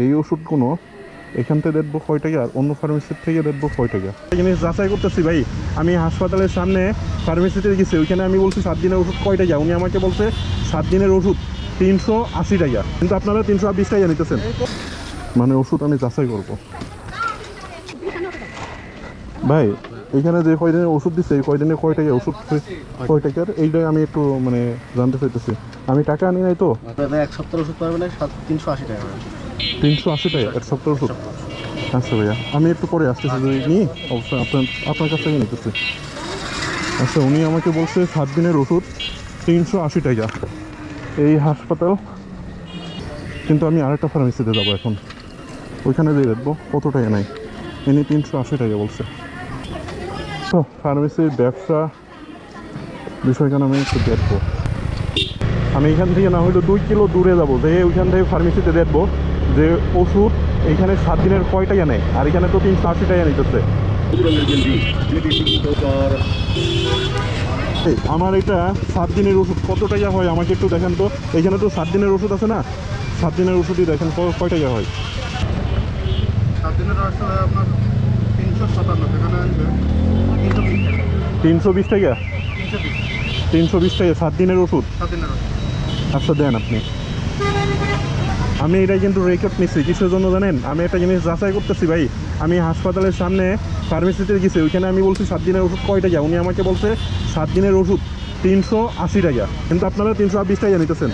এই ওষুধগুলো এখান থেকে দেখবো কয় টাকা আর অন্য ফার্মেসির থেকে দেখবো কয় টাকা। জিনিস যাচাই করতেছি ভাই। আমি হাসপাতালের সামনে ফার্মেসিতে গেছি, ওইখানে আমি বলছি 7 দিনের ওষুধ কয় টাকা, উনি আমাকে বলছে 7 দিনের ওষুধ 380 টাকা, কিন্তু আপনারা 320 টাকা নিতেছেন। মানে ওষুধ আমি যাচাই করব ভাই। এইখানে যে কয়দিনের ওষুধ দিচ্ছে এই কয়দিনে কয় টাকা ওষুধ কয় টাকার, এইটাই আমি একটু মানে জানতে চাইতেছি। আমি টাকা আনি নাই তো। এক সপ্তাহ ওষুধ পারবে না, 380 টাকা। 380 টাকা এক সপ্তাহ ওষুধ? আচ্ছা ভাইয়া, আমি একটু পরে আসতেছি, যদি নিই অবশ্যই আপনার কাছ থেকে নিতেছি। আচ্ছা, উনি আমাকে বলছে 7 দিনের ওষুধ 380 টাকা এই হাসপাতাল, কিন্তু আমি আরেকটা ফার্মেসিতে যাবো এখন, ওইখানে দিয়ে দেখবো কত টাকা নেয়। ইনি 380 টাকা বলছে। তো ফার্মেসির ব্যবসা বিষয়খানে আমি একটু দেখবো। আমি এখান থেকে না হয়তো 2 কিলো দূরে যাবো, যে ওইখান থেকে ফার্মেসিতে দেখবো যে ওষুধ এইখানে 7 দিনের কয় টাকা নেয়, আর এখানে তো 380 টাকা নিতেছে। আমার এটা 7 দিনের ওষুধ কত টাকা হয় আমাকে একটু দেখেন তো। এখানে তো 7 দিনের ওষুধ আছে না, 7 দিনের ওষুধই দেখেন কয় টাকা হয়। 7 দিনের আসলে আপনার 357 এখানে আসবে 320 টাকা। 320 টাকা 7 দিনের ওষুধ। 7 দিনের ওষুধ। আচ্ছা দেন আপনি। আমি এটা কিন্তু রেকর্ড নিচ্ছি কিসের জন্য জানেন? আমি একটা জিনিস যাচাই করতেছি ভাই। আমি হাসপাতালের সামনে ফার্মেসিতে গেছি, ওইখানে আমি বলছি 7 দিনের ওষুধ কয় টাকা, উনি আমাকে বলছে 7 দিনের ওষুধ 380 টাকা, কিন্তু আপনারা 320 টাকা নিতেছেন।